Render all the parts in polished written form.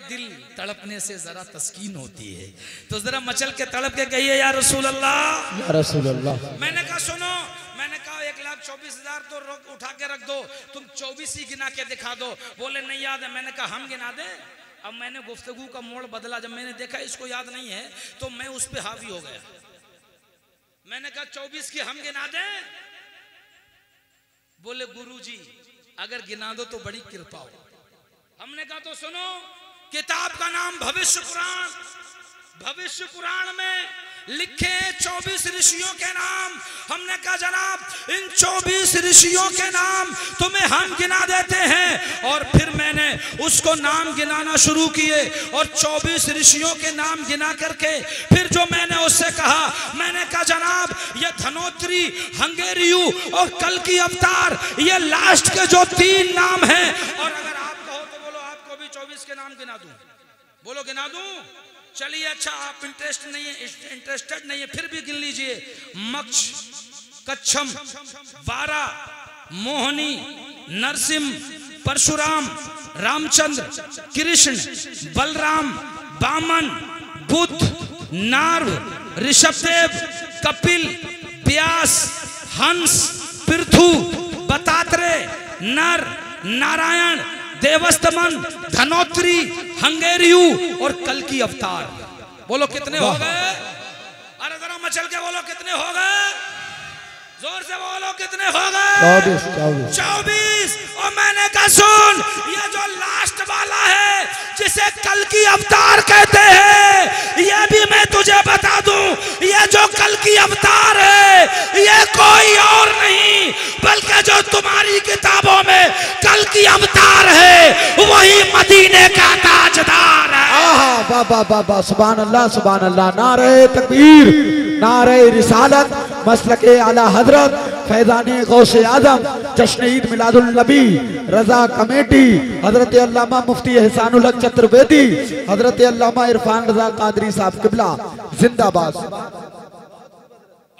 दिल तड़पने से जरा तस्कीन होती है। तो जरा मचल के तड़प के कहिए या रसूल अल्लाह, या रसूल अल्लाह। मैंने कहा सुनो, मैंने कहा 1,24,000 तो उठा के रख दो, तुम 24 ही गिना के दिखा दो। बोले नहीं याद है। मैंने कहा हम गिना दें। अब मैंने गुफ्तगू का मोड़ बदला, जब मैंने देखा इसको याद नहीं है तो मैं उस पर हावी हो गया। मैंने कहा 24 की हम गिना दें। बोले गुरुजी अगर गिना दो तो बड़ी कृपा हो। हमने कहा तो सुनो, किताब का नाम भविष्य पुराण। भविष्य पुराण में लिखे 24 ऋषियों के नाम। हमने कहा जनाब इन 24 ऋषियों के नाम तुम्हें हम गिना देते हैं। और फिर मैंने उसको नाम गिनाना शुरू किए और 24 ऋषियों के नाम गिना करके फिर जो मैंने उससे कहा, मैंने कहा जनाब ये धनोत्री, हंगेरियू और कल की अवतार, ये लास्ट के जो 3 नाम हैं। और अगर आप कहो तो बोलो आपको भी 24 के नाम गिना दूं। बोलो गिना दूं? चलिए अच्छा, आप इंटरेस्टेड नहीं है फिर भी गिन लीजिए। मक्ष, कच्छम, वारा, मोहनी, नरसिंह, परशुराम, रामचंद्र, कृष्ण, बलराम, वामन, बुद्ध, नारद, ऋषभदेव, कपिल, व्यास, हंस, पृथु, बतात्रे, नर, नारायण, देवस्तमन, धनोत्री, हंगेरियू और कल की अवतार। बोलो कितने हो गए? अरे जरा मचल के बोलो कितने हो गए? जोर से बोलो कितने हो गए? 24। और मैंने कहा सुन, ये जो लास्ट वाला है जिसे कल की अवतार कहते हैं, ये भी मैं तुझे बता दूं, ये जो कल की अवतार है ये कोई और नहीं बल्कि जो तुम्हारी किताबों में कल की अवतार है वही मदीने का ताजदार है। वाह वाह वाह वाह, सुभान अल्लाह सुभान अल्लाह। नारे तकबीर, नारे रिसालत, मसलके आला हजरत, फैज़ाने गौसे आजम, जश्न ईद मिलादुल नबी, रजा कमेटी, हजरत अल्लामा मुफ्ती एहसानुल हक चतुर्वेदी, हजरत अल्लामा इरफान रजा कादरी साहब किबला जिंदाबाद।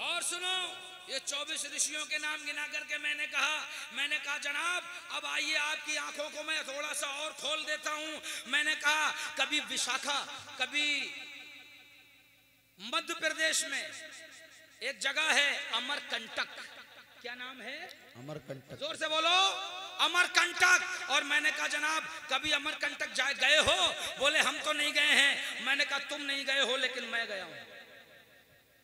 और सुनो, ये 24 ऋषियों के नाम गिना करके मैंने कहा जनाब अब आइए आपकी आंखों को मैं थोड़ा सा और खोल देता हूं। मैंने कहा कभी विशाखा, कभी मध्य प्रदेश में एक जगह है अमरकंटक। क्या नाम है? अमरकंटक। जोर से बोलो अमरकंटक। और मैंने कहा जनाब कभी अमरकंटक गए हो? बोले हम तो नहीं गए हैं। मैंने कहा तुम नहीं गए हो लेकिन मैं गया हूं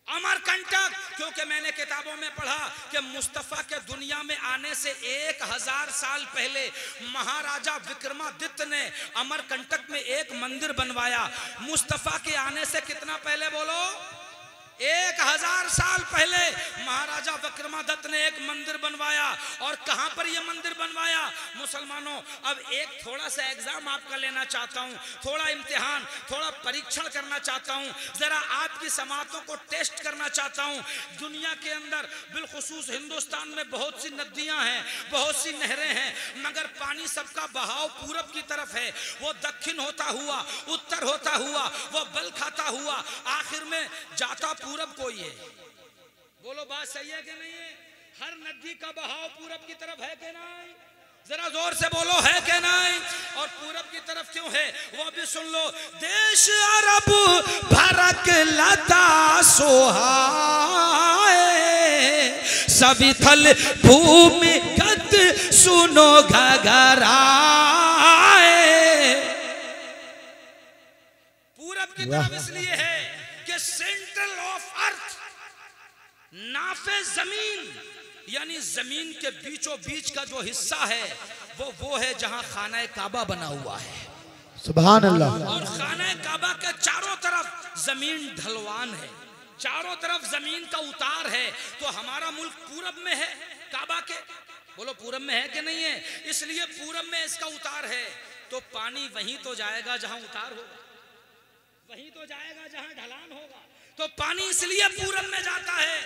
अमरकंटक, क्योंकि मैंने किताबों में पढ़ा कि मुस्तफा के दुनिया में आने से 1000 साल पहले महाराजा विक्रमादित्य ने अमरकंटक में एक मंदिर बनवाया। मुस्तफा के आने से कितना पहले बोलो? 1000 साल पहले महाराजा विक्रमादित्य ने एक मंदिर बनवाया। और कहां पर यह मंदिर बनवाया? मुसलमानों अब एक थोड़ा सा एग्जाम आपका लेना चाहता हूं, थोड़ा इम्तिहान, थोड़ा परीक्षण करना चाहता हूं, जरा आपकी समातों को टेस्ट करना चाहता हूं। दुनिया के अंदर बिलखुसूस हिंदुस्तान में बहुत सी नदियां हैं, बहुत सी नहरें हैं, मगर पानी सबका बहाव पूरब की तरफ है। वो दक्षिण होता हुआ, उत्तर होता हुआ, वो बल खाता हुआ आखिर में जाता पूरब को ही है। बोलो बात सही है कि नहीं है? हर नदी का बहाव पूरब की तरफ है कि नहीं? जरा जोर से बोलो है कि नहीं? और पूरब की तरफ क्यों है वो भी सुन लो। देश अरब भरक लता सोहाए, सभी थल भूमि गत सुनो घगराए। पूरब की तरफ इसलिए है कि सेंट्रल ऑफ अर्थ, नाफे जमीन, यानी जमीन के बीचों बीच का जो हिस्सा है वो है जहां खाना काबा बना हुआ है। सुभान अल्लाह। और खाना काबा के चारों तरफ जमीन ढलवान है, चारों तरफ जमीन का उतार है। तो हमारा मुल्क पूरब में है काबा के। बोलो पूरब में है कि नहीं है? इसलिए पूरब में इसका उतार है। तो पानी वहीं तो जाएगा जहां उतार होगा, वहीं तो जाएगा जहां ढलान होगा। तो पानी इसलिए पूरब में जाता है।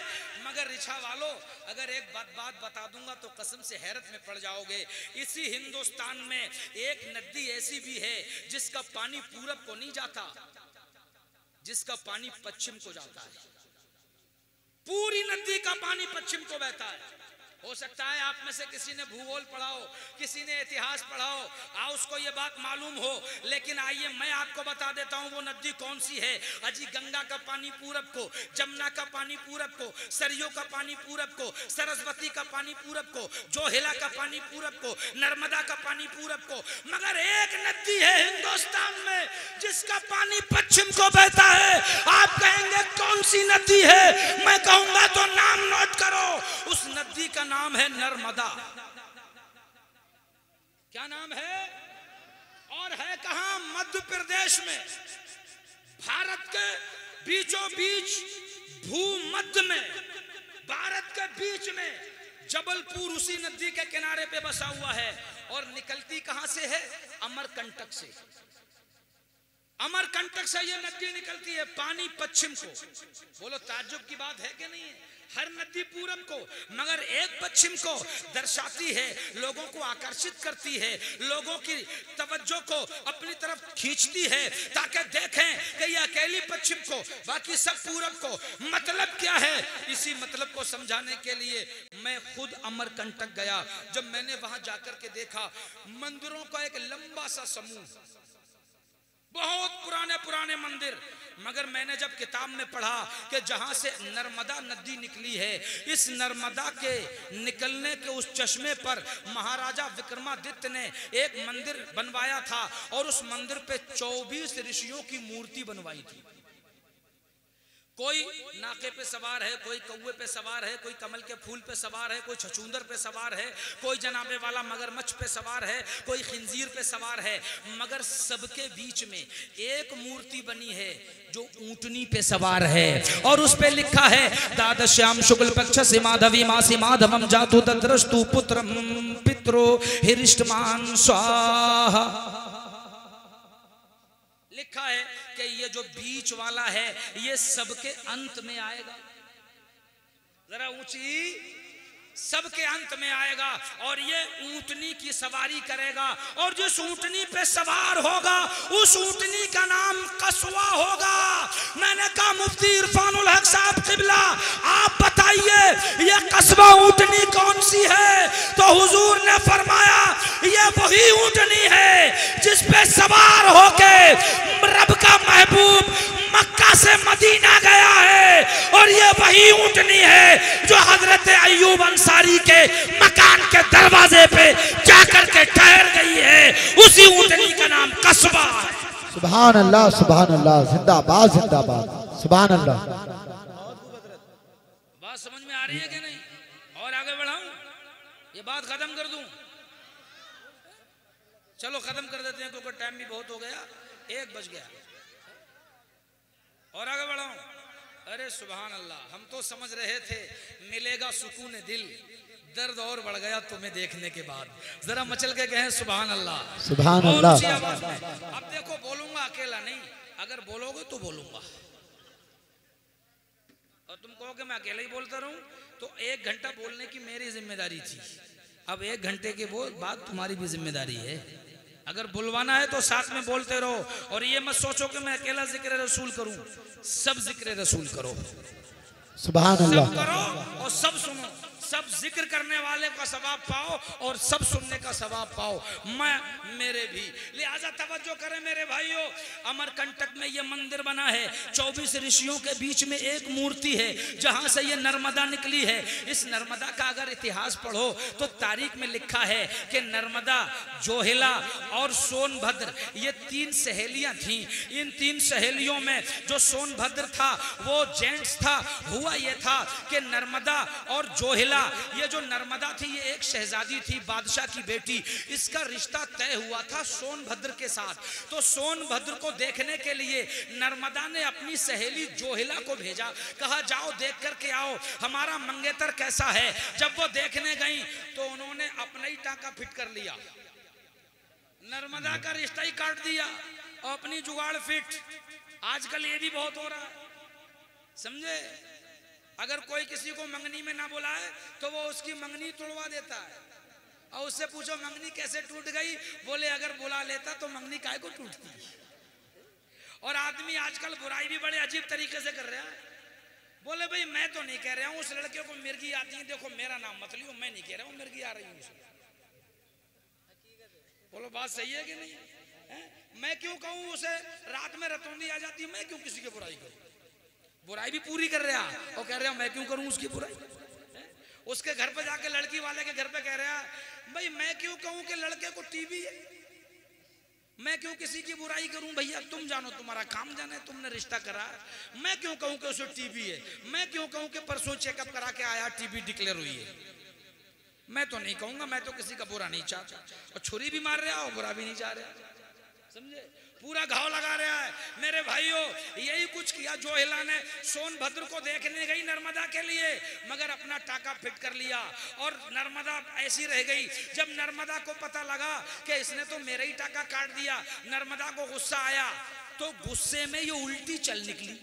मगर रिछा वालों, अगर एक बात बता दूंगा तो कसम से हैरत में पड़ जाओगे। इसी हिंदुस्तान में एक नदी ऐसी भी है जिसका पानी पूरब को नहीं जाता, जिसका पानी पश्चिम को जाता है। पूरी नदी का पानी पश्चिम को बहता है। हो सकता है आप में से किसी ने भूगोल पढ़ा हो, किसी ने इतिहास पढ़ा हो, उसको ये बात मालूम हो, लेकिन आइए मैं आपको बता देता हूं वो नदी कौन सी है। अजी गंगा का पानी पूरब को, जमुना का पानी पूरब को, सरयू का पानी पूरब को, सरस्वती का पानी पूरब को, जोहिला का पानी पूरब को, नर्मदा का पानी पूरब को, मगर एक नदी है हिंदुस्तान में जिसका पानी पश्चिम को बहता है। आप कहेंगे कौन सी नदी है? मैं कहूंगा तो नाम नोट करो, उस नदी का नाम है नर्मदा। क्या नाम है? और है कहां? मध्य प्रदेश में, भारत के बीचों बीच, भूमध्य में, भारत के बीच में जबलपुर उसी नदी के किनारे पे बसा हुआ है। और निकलती कहां से है? अमरकंटक से। अमरकंटक से ये नदी निकलती है, पानी पश्चिम को। बोलो ताज्जुब की बात है कि नहीं है? हर नदी पूरब को मगर एक पश्चिम को दर्शाती है, लोगों को आकर्षित करती है, लोगों की तवज्जो को अपनी तरफ खींचती है ताकि देखें कि ये अकेली पश्चिम को, बाकी सब पूरब को। मतलब क्या है? इसी मतलब को समझाने के लिए मैं खुद अमरकंटक गया। जब मैंने वहां जाकर के देखा मंदिरों का एक लंबा सा समूह, बहुत पुराने पुराने मंदिर, मगर मैंने जब किताब में पढ़ा कि जहां से नर्मदा नदी निकली है, इस नर्मदा के निकलने के उस चश्मे पर महाराजा विक्रमादित्य ने एक मंदिर बनवाया था और उस मंदिर पे 24 ऋषियों की मूर्ति बनवाई थी। कोई नाके पे सवार है, कोई कौवे पे सवार है, कोई कमल के फूल पे सवार है, कोई छछूंदर पे सवार है, कोई जनाबे वाला मगरमच्छ पे सवार है, कोई खिंजीर पे सवार है, मगर सबके बीच में एक मूर्ति बनी है जो ऊंटनी पे सवार है। और उस पे लिखा है द्वादश्याम शुक्ल पक्ष से माधवी मासी माधवम जातु तद्रष्टु पुत्रम पित्रो हिरिष्टमान स्वाहा। लिखा है कि ये जो बीच वाला है ये सबके अंत में आएगा। जरा ऊंची, सबके अंत में आएगा और ये ऊंटनी की सवारी करेगा और जिस ऊंटनी पे सवार होगा उस ऊंटनी का नाम कस्वा होगा। मैंने कहा मुफ्ती इरफानुल हक साहब किबला आप बताइए ये कस्वा ऊंटनी कौन सी है? तो हुजूर ने फरमाया ये वही ऊंटनी है जिस पे सवार होके रब का महबूब मक्का से मदीना गया है, और ये वही ऊंटनी है जो हजरत अय्यूब अंसारी के मकान के दरवाजे पे जाकर के ठहर गई है। उसी ऊंटनी का नाम कस्बा है। सुभान अल्लाह, सुभान अल्लाह, जिंदाबाद जिंदाबाद, सुभान अल्लाह। बात समझ में आ रही है कि नहीं? और आगे बढ़ाऊं, ये बात खत्म कर दूं? चलो खत्म कर देते हैं क्योंकि टाइम भी बहुत हो गया, 1 बज गया। और आगे बढ़ाऊं? अरे सुभान अल्लाह, हम तो समझ रहे थे मिलेगा सुकून दिल, दर्द और बढ़ गया तुम्हें देखने के बाद। जरा मचल के कहें सुभान अल्लाह, सुभान अल्लाह। अब देखो बोलूंगा अकेला नहीं, अगर बोलोगे तो बोलूंगा, और तुम कहोगे मैं अकेला ही बोलता रहूं तो 1 घंटा बोलने की मेरी जिम्मेदारी थी। अब 1 घंटे के बाद तुम्हारी भी जिम्मेदारी है। अगर बुलवाना है तो साथ में बोलते रहो, और ये मत सोचो कि मैं अकेला जिक्र रसूल करूं, सब जिक्र रसूल करो, सुभान अल्लाह, सब करो और सब सुनो, सब जिक्र करने वाले का सवाब पाओ और सब सुनने का सवाब पाओ, मैं मेरे भी। लिहाजा तवज्जो करें मेरे भाइयों, अमरकंटक में ये मंदिर बना है, 24 ऋषियों के बीच में एक मूर्ति है जहां से ये नर्मदा निकली है। इस नर्मदा का अगर इतिहास पढ़ो तो तारीख में लिखा है कि नर्मदा, जोहिला और सोनभद्र ये 3 सहेलियां थीं। इन 3 सहेलियों में जो सोनभद्र था वो जेंट्स था। हुआ ये था कि नर्मदा और जोहिला, ये जो नर्मदा थी ये एक शहजादी थी, बादशाह की बेटी, इसका रिश्ता तय हुआ था सोनभद्र के साथ। तो सोनभद्र को देखने के लिए नर्मदा ने अपनी सहेली जोहिला को भेजा, कहा जाओ देख करके आओ हमारा मंगेतर कैसा है। जब वो देखने गई तो उन्होंने अपना ही टाका फिट कर लिया, नर्मदा का रिश्ता ही काट दिया और अपनी जुगाड़ फिट। आजकल ये भी बहुत हो रहा है, समझे? अगर कोई किसी को मंगनी में ना बुलाए तो वो उसकी मंगनी तोड़वा देता है, और उससे पूछो मंगनी कैसे टूट गई, बोले अगर बुला लेता तो मंगनी काहे को टूटती। और आदमी आजकल बुराई भी बड़े अजीब तरीके से कर रहा है। बोले भाई मैं तो नहीं कह रहा हूं उस लड़के को मिर्गी आती है, देखो मेरा नाम मत लियो, मैं नहीं कह रहा हूं मिर्गी आ रही हूं उसे। बोलो बात सही है कि नहीं है? मैं क्यों कहूं उसे रात में रतौंधी आ जाती है, मैं क्यों किसी की बुराई करूं? बुराई भी पूरी कर रहा और कह रहा मैं क्यों करूं उसकी बुराई? उसके घर पे जाके लड़की वाले के घर पे कह रहा भाई मैं क्यों कहूं कि लड़के को टीबी है, मैं क्यों किसी की बुराई करूं? भैया तुम जानो, तुम्हारा काम जाने, तुमने रिश्ता करा, मैं क्यों कहूं कि उसे टीबी है? मैं क्यों कहूं कि परसों चेकअप करा के आया टीबी डिक्लेयर हुई है? मैं तो नहीं कहूंगा, मैं तो किसी का बुरा नहीं चाहता। और छुरी भी मार रहा और बुरा भी नहीं चाह रहा, समझे? पूरा घाव लगा रहा है। मेरे भाइयों यही कुछ किया जोहिला ने। सोनभद्र को देखने गई नर्मदा के लिए, मगर अपना टाका फिट कर लिया और नर्मदा ऐसी रह गई। जब नर्मदा को पता लगा कि इसने तो मेरा ही टाका काट दिया, नर्मदा को गुस्सा आया, तो गुस्से में ये उल्टी चल निकली,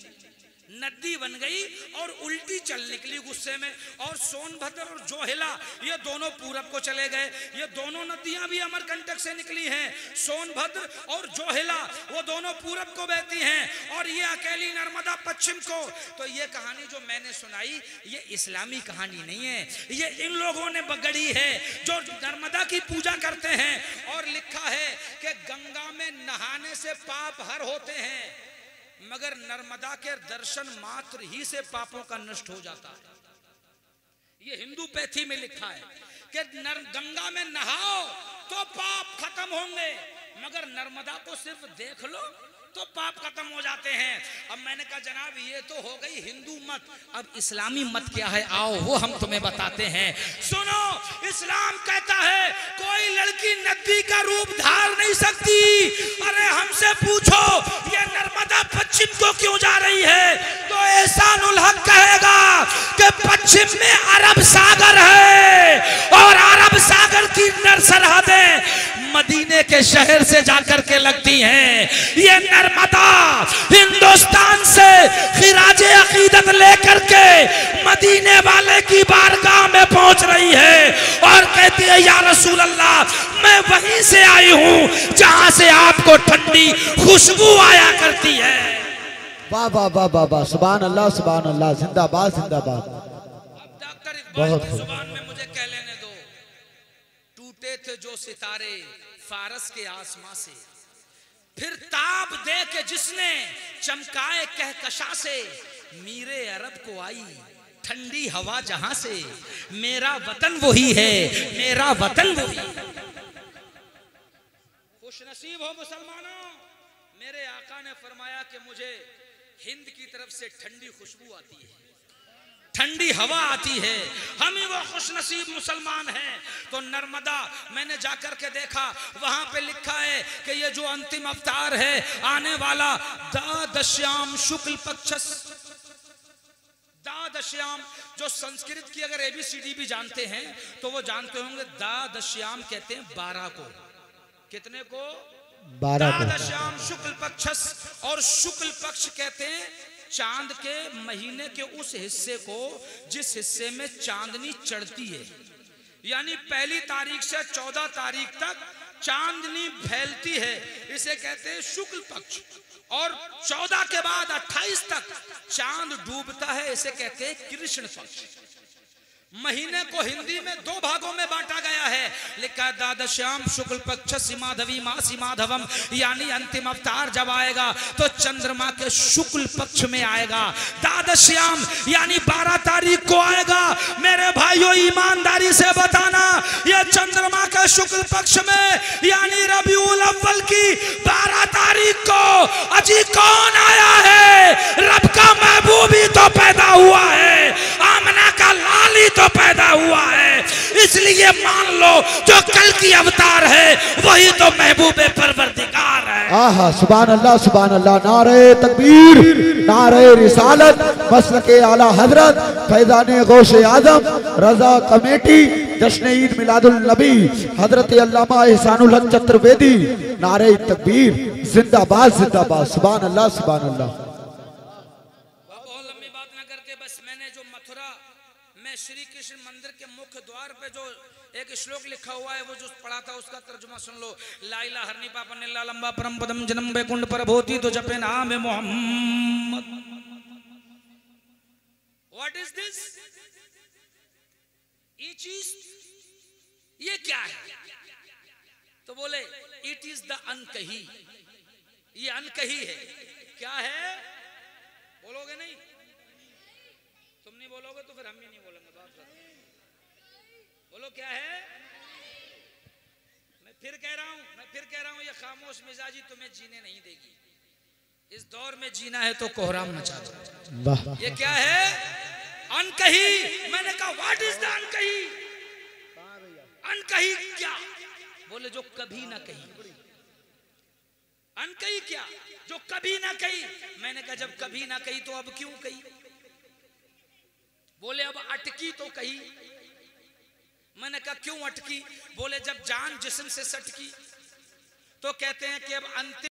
नदी बन गई और उल्टी चल निकली गुस्से में। और सोनभद्र और जोहिला ये दोनों पूरब को चले गए। ये दोनों नदियां भी अमरकंटक से निकली हैं, सोनभद्र और जोहिला, वो दोनों पूरब को बहती हैं और ये अकेली नर्मदा पश्चिम को। तो ये कहानी जो मैंने सुनाई ये इस्लामी कहानी नहीं है, ये इन लोगों ने बगड़ी है जो नर्मदा की पूजा करते हैं। और लिखा है कि गंगा में नहाने से पाप हर होते हैं, मगर नर्मदा के दर्शन मात्र ही से पापों का नष्ट हो जाता है। ये हिंदू पैथी में लिखा है कि गंगा में नहाओ तो पाप खत्म होंगे, मगर नर्मदा को सिर्फ देख लो तो पाप खत्म हो जाते हैं। अब मैंने कहा जनाब ये तो हो गई हिंदू मत, अब इस्लामी मत क्या है आओ वो हम तुम्हें बताते हैं। सुनो, इस्लाम कहता है कोई लड़की नदी का रूप धार नहीं सकती। अरे हमसे पूछो ये नर्मदा पश्चिम को क्यों जा रही है, तो एहसानुल हक कहेगा कि पश्चिम में अरब सागर है और अरब सागर की सरहदें मदीने के शहर से जाकर के लगती हैं। ये नर्मदा हिंदुस्तान से खिराजे अकीदत लेकर के मदीने वाले की बारगाह में पहुंच रही है और कहती है या रसूल अल्लाह मैं वहीं से आई हूं जहां से आपको ठंडी खुशबू आया करती है। वाह वाह वाह वाह वाह, सुभान अल्लाह सुभान अल्लाह, जिंदाबाद जिंदाबाद। अब डॉक्टर इकबाल की जुबान में मुझे कह लेने दो, टूटे थे जो सितारे फारस के आसमां से, फिर ताब दे के जिसने चमकाए कहकशा से, मीरे अरब को आई ठंडी हवा जहां से, मेरा वतन वही है मेरा वतन वही। खुशनसीब हो मुसलमानों, मेरे आका ने फरमाया कि मुझे हिंद की तरफ से ठंडी खुशबू आती है, ठंडी हवा आती है, हम ही वो खुशनसीब मुसलमान हैं। तो नर्मदा मैंने जाकर के देखा, वहां पे लिखा है कि ये जो अंतिम अवतार है आने वाला द्वादश्याम शुक्ल पक्षस, द्वादश्याम जो संस्कृत की अगर ABCD भी जानते हैं तो वो जानते होंगे द्वादश्याम कहते हैं 12 को, कितने को? 12 को। द्वादश्याम शुक्ल पक्षस, और शुक्ल पक्ष कहते हैं चांद के महीने के उस हिस्से को जिस हिस्से में चांदनी चढ़ती है, यानी पहली तारीख से 14 तारीख तक चांदनी फैलती है, इसे कहते हैं शुक्ल पक्ष। और 14 के बाद 28 तक चांद डूबता है, इसे कहते हैं कृष्ण पक्ष। महीने को हिंदी में 2 भागों में बांटा गया है, लिखा द्वादश्याम शुक्ल पक्ष सीमाधवी मासी माधवम, यानी अंतिम अवतार जब आएगा तो चंद्रमा के शुक्ल पक्ष में आएगा। द्वादश्याम यानी 12 तारीख को आएगा। मेरे भाइयों ईमानदारी से बताना, यह चंद्रमा के शुक्ल पक्ष में यानी रबीउल अव्वल की 12 तारीख को अजी कौन आया है? रब का महबूब ही तो पैदा हुआ है, आमना का लाल ही तो पैदा हुआ है। इसलिए मान लो जो कल की अवतार है वही तो महबूब परवरदिगार है। आहा सुभान अल्लाह, नारे तकबीर, नारे रिसालत, मसलके आला हजरत, फैजाने गौसे आजम, रजा कमेटी, जश्न ईद मिलादुल नबी, हजरत अल्लामा एहसानुल हक चतुर्वेदी, नारे तकबीर, जिंदाबाद जिंदाबाद, सुभान अल्लाह सुभान अल्लाह। श्री कृष्ण मंदिर के मुख्य द्वार पे जो एक श्लोक लिखा हुआ है वो जो पढ़ा था उसका तर्जुमा सुन लो। ला इलाहा हरनी पापन निल्ला लंबा परम पदम जन्म बैकुंठ पर भोती तो जपे नाम मोहम्मद। What is this? ये चीज ये क्या है? तो बोले इट इज द अनकही, ये अनकही है। क्या है? बोलोगे नहीं? तुम नहीं बोलोगे तो फिर हम भी नहीं बोलेंगे। बात बोलो क्या है? मैं फिर कह रहा हूं, ये खामोश मिजाजी तुम्हें जीने नहीं देगी। इस दौर में जीना है तो कोहराम मचा दो। ये क्या है? अनकही। मैंने कहा व्हाट इज द अनकही? अनकही क्या? बोले जो कभी ना कही। अनकही क्या? जो कभी ना कही। मैंने कहा जब कभी ना कही तो अब क्यों कही? बोले अब अटकी तो कही। मैंने कहा क्यों अटकी? बोले जब जान जिस्म से सटकी तो कहते हैं कि अब अंतिम